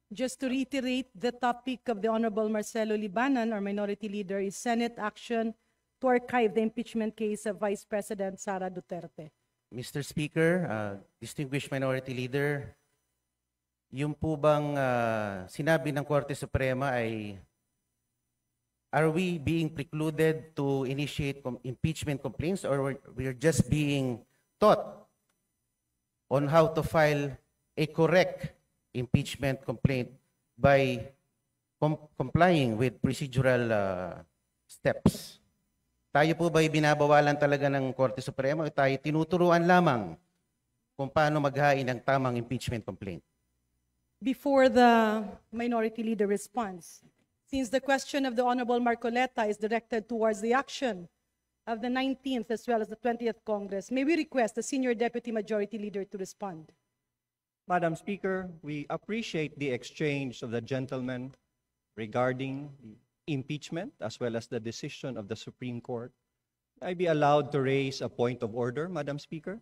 Just to reiterate, the topic of the Honorable Marcelo Libanan, our Minority Leader, is Senate action to archive the impeachment case of Vice President Sara Duterte. Mr. Speaker, distinguished Minority Leader, yung po bang sinabi ng Korte Suprema ay are we being precluded to initiate impeachment complaints, or we're just being taught on how to file a correct impeachment complaint by complying with procedural steps? Tayo po ba'y binabawalan talaga ng Korte Suprema o tayo tinuturuan lamang kung paano maghain ng tamang impeachment complaint? Before the Minority Leader responds, since the question of the Honorable Marcoleta is directed towards the action of the 19th as well as the 20th Congress, may we request the Senior Deputy Majority Leader to respond? Madam Speaker, we appreciate the exchange of the gentlemen regarding the impeachment as well as the decision of the Supreme Court. May I be allowed to raise a point of order, Madam Speaker?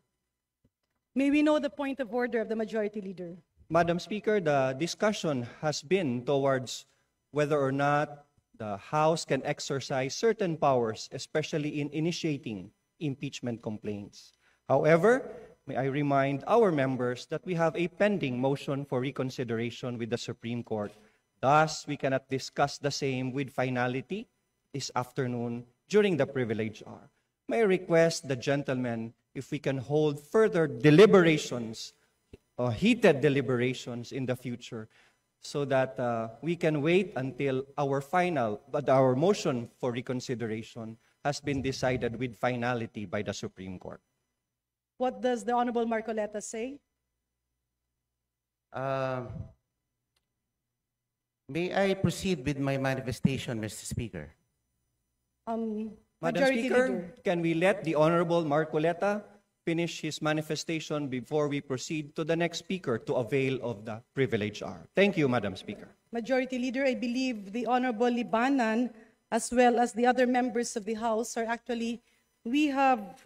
May we know the point of order of the Majority Leader? Madam Speaker, the discussion has been towards whether or not the House can exercise certain powers, especially in initiating impeachment complaints. However, may I remind our members that we have a pending motion for reconsideration with the Supreme Court. Thus, we cannot discuss the same with finality this afternoon during the privilege hour. May I request the gentlemen if we can hold further deliberations, heated deliberations in the future, so that we can wait until our motion for reconsideration has been decided with finality by the Supreme Court. What does the Honorable Marcoleta say? May I proceed with my manifestation, Mr. Speaker? Madam Majority Speaker, Leader. can we let the Honorable Marcoleta finish his manifestation before we proceed to the next speaker to avail of the privilege hour? Thank you, Madam Speaker. Majority Leader, I believe the Honorable Libanan as well as the other members of the House are actually, we have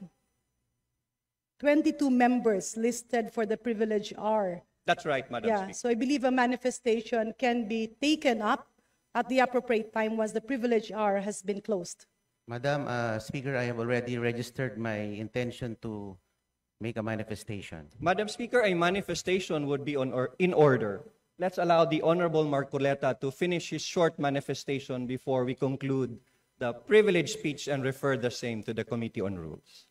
22 members listed for the privilege hour. That's right, Madam Speaker. So I believe a manifestation can be taken up at the appropriate time once the privilege hour has been closed. Madam Speaker, I have already registered my intention to make a manifestation. Madam Speaker, a manifestation would be in order. Let's allow the Honorable Marcoleta to finish his short manifestation before we conclude the privileged speech and refer the same to the Committee on Rules.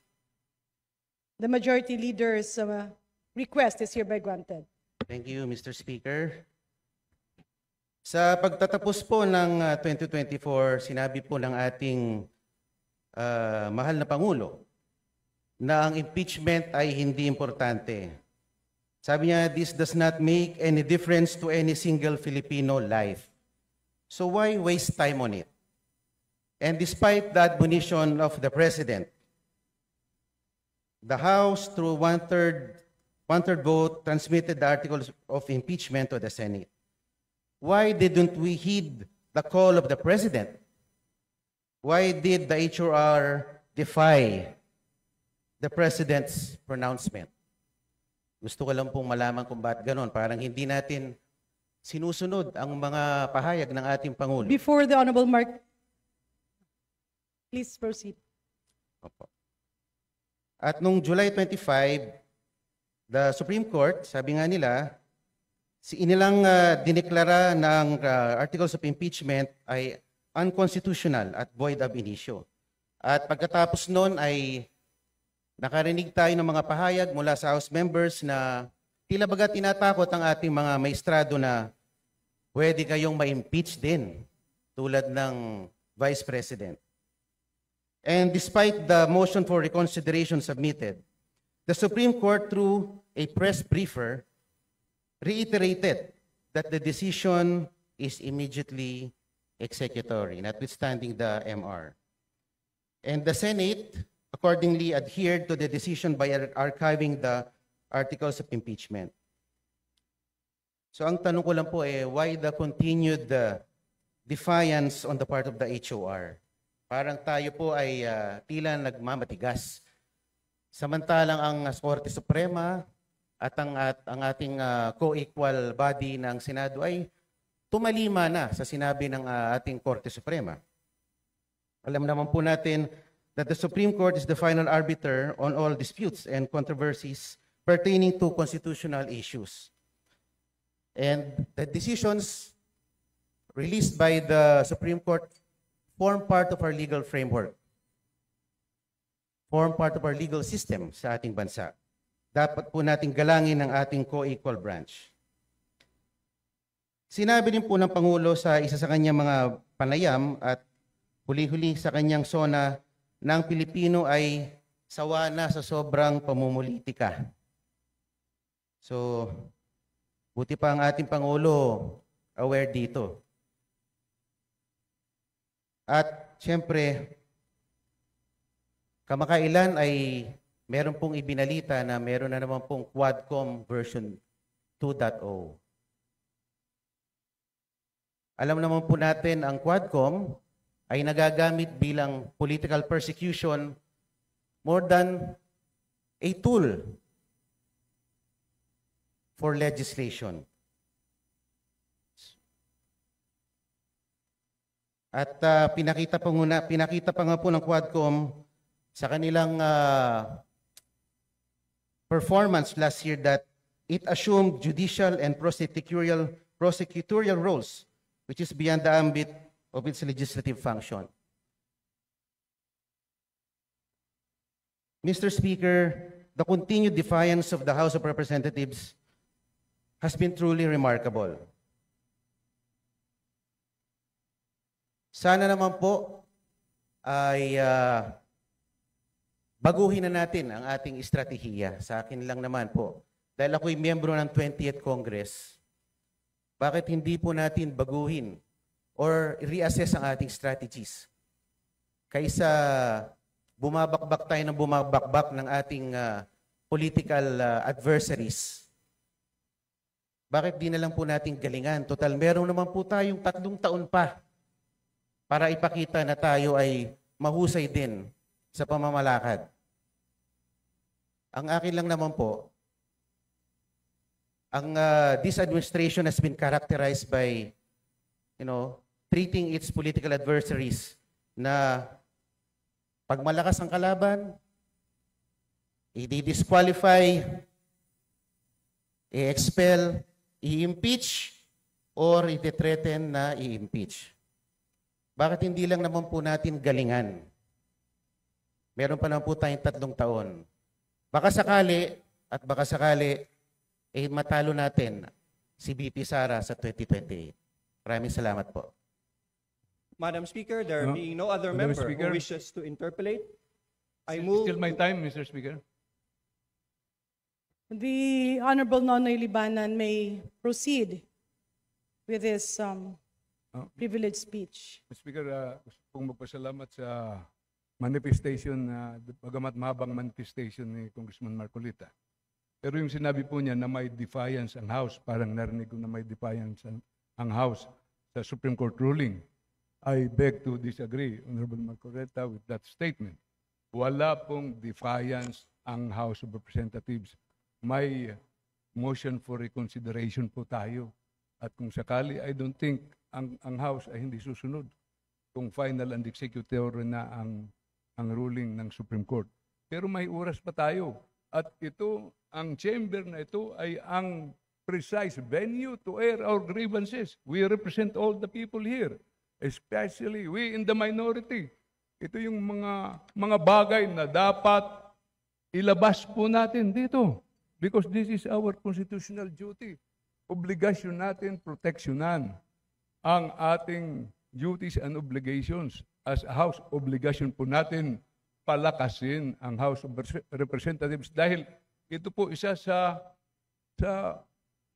The Majority Leader's request is hereby granted. Thank you, Mr. Speaker. Sa pagtatapos po ng 2024, sinabi po ng ating mahal na Pangulo na ang impeachment ay hindi importante. Sabi niya, this does not make any difference to any single Filipino life. So why waste time on it? And despite the admonition of the President, the House, through one-third vote, transmitted the articles of impeachment to the Senate. Why didn't we heed the call of the President? Why did the HRR defy the President's pronouncement? Gusto ko lang pong malaman kung bakit ganon. Parang hindi natin sinusunod ang mga pahayag ng ating Pangulo. Before the Honorable please proceed. Opo. At nung July 25, the Supreme Court, sabi nga nila, inilang dineklara ng articles of impeachment ay unconstitutional at void ab initio. At pagkatapos noon ay nakarinig tayo ng mga pahayag mula sa House members na tila baga tinatakot ang ating mga maestrado na pwede kayong ma-impeach din tulad ng Vice President. And despite the motion for reconsideration submitted, the Supreme Court, through a press briefer, reiterated that the decision is immediately executory, notwithstanding the MR. And the Senate accordingly adhered to the decision by archiving the articles of impeachment. So ang tanong ko lang po why the continued defiance on the part of the HOR? Parang tayo po ay tila nagmamatigas. Samantalang ang Korte Suprema at ang ating co-equal body ng Senado ay tumalima na sa sinabi ng ating Korte Suprema. Alam naman po natin that the Supreme Court is the final arbiter on all disputes and controversies pertaining to constitutional issues. And the decisions released by the Supreme Court form part of our legal framework, form part of our legal system sa ating bansa. Dapat po nating galangin ang ating co-equal branch. Sinabi din po ng Pangulo sa isa sa kanyang mga panayam at huli-huli sa kanyang sona na ang Pilipino ay sawa na sa sobrang pamumulitika. So, buti pa ang ating Pangulo aware dito. At siyempre, kamakailan ay meron pong ibinalita na meron na naman pong Quadcom version 2.0. Alam naman po natin ang Quadcom ay nagagamit bilang political persecution more than a tool for legislation. At pinakita pa nga po ng Quadcom sa kanilang performance last year that it assumed judicial and prosecutorial roles, which is beyond the ambit of its legislative function. Mr. Speaker, the continued defiance of the House of Representatives has been truly remarkable. Sana naman po ay baguhin na natin ang ating estratehiya. Sa akin lang naman po. Dahil ako'y miyembro ng 20th Congress, bakit hindi po natin baguhin or reassess ang ating strategies? Kaysa bumabakbak tayo ng bumabakbak ng ating political adversaries, bakit di na lang po natin galingan? Total, meron naman po tayong 3 taon pa para ipakita na tayo ay mahusay din sa pamamalakad. Ang akin lang naman po, this administration has been characterized by, treating its political adversaries na pag malakas ang kalaban, i-disqualify, i-expel, i-impeach, or i-threaten na i-impeach. Bakit hindi lang naman po natin galingan? Meron pa naman po tayong 3 taon. Baka sakali, matalo natin si VP Sara sa 2028. Maraming salamat po. Madam Speaker, there being no other Madam member Speaker. who wishes to interpolate, I Still move my time, Mr. Speaker. The Honorable Nonoy Libanan may proceed with his privileged speech. Mr. Speaker, gusto pong magpasalamat sa manifestation, bagamat mahabang manifestation ni Congressman Marcolita. Pero yung sinabi po niya na may defiance ang House, parang narinig ko na may defiance ang House sa Supreme Court ruling. I beg to disagree, Honorable Marcolita, with that statement. Wala pong defiance ang House of Representatives. May motion for reconsideration po tayo. At kung sakali, I don't think ang House ay hindi susunod kung final and executory na ang ruling ng Supreme Court. Pero may oras pa tayo. At ito, ang chamber na ito ay ang precise venue to air our grievances. We represent all the people here, especially we in the minority. Ito yung mga bagay na dapat ilabas po natin dito because this is our constitutional duty. Obligasyon natin proteksyonan ang ating duties and obligations. As a House, obligasyon po natin palakasin ang House of Representatives dahil ito po isa sa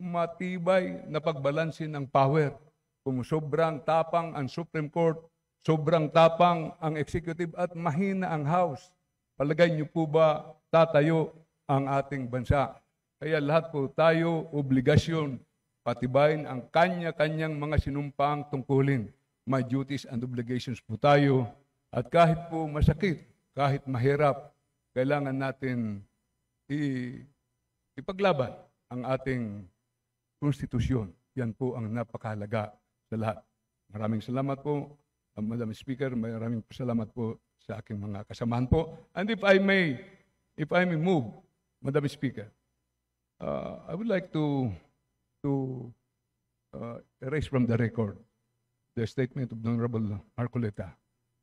matibay na pagbalansin ng power. Kung sobrang tapang ang Supreme Court, sobrang tapang ang Executive at mahina ang House, palagay niyo po ba tatayo ang ating bansa? Kaya lahat po tayo obligasyon patibayin ang kanya-kanyang mga sinumpaang tungkulin. May duties and obligations po tayo. At kahit po masakit, kahit mahirap, kailangan natin ipaglaban ang ating konstitusyon. Yan po ang napakahalaga sa lahat. Maraming salamat po, Madam Speaker. Maraming salamat po sa aking mga kasamahan po. And if I may move, Madam Speaker, I would like to erase from the record the statement of the Honorable Marcoleta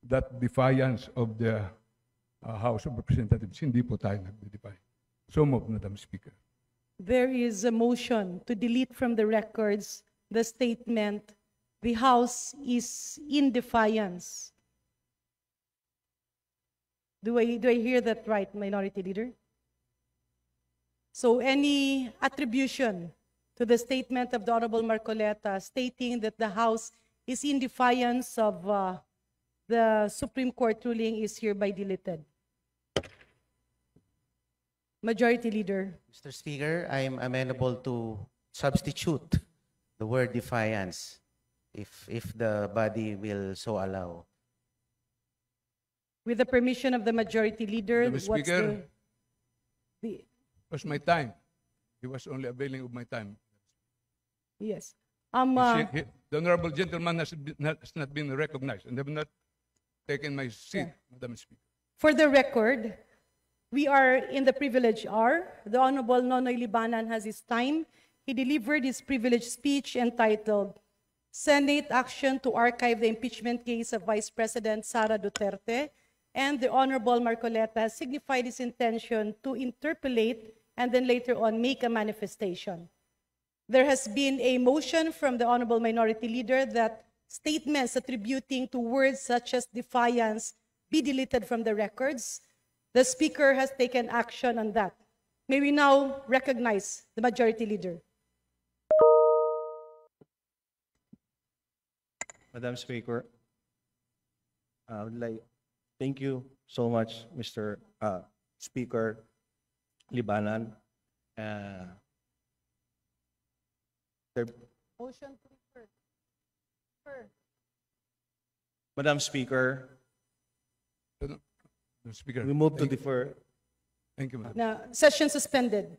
that defiance of the House of Representatives. Hindi po tayo nagde-defy. So move, Madam Speaker. There is a motion to delete from the records the statement, "The House is in defiance." Do I hear that right, Minority Leader? So any attribution to the statement of the Honorable Marcoleta stating that the House is in defiance of the Supreme Court ruling is hereby deleted. Majority Leader. Mr. Speaker, I am amenable to substitute the word defiance if the body will so allow. With the permission of the Majority Leader, Madam Speaker. the It was my time. He was only availing of my time. yes. The honorable gentleman has not been recognized and have not taken my seat, Madam Speaker. For the record, we are in the privilege hour. The Honorable Nonoy Libanan has his time. He delivered his privileged speech entitled, "Senate Action to Archive the Impeachment Case of Vice President Sara Duterte," and the Honorable Marcoleta signified his intention to interpolate and then later on make a manifestation. There has been a motion from the Honorable Minority Leader that statements attributing to words such as defiance be deleted from the records. The Speaker has taken action on that. May we now recognize the Majority Leader. Madam Speaker, I would like, thank you so much, Mr. Speaker Libanan. Motion to refer. Madam Speaker, Madam Speaker. we move to defer. Thank you, Madam. Now, session suspended.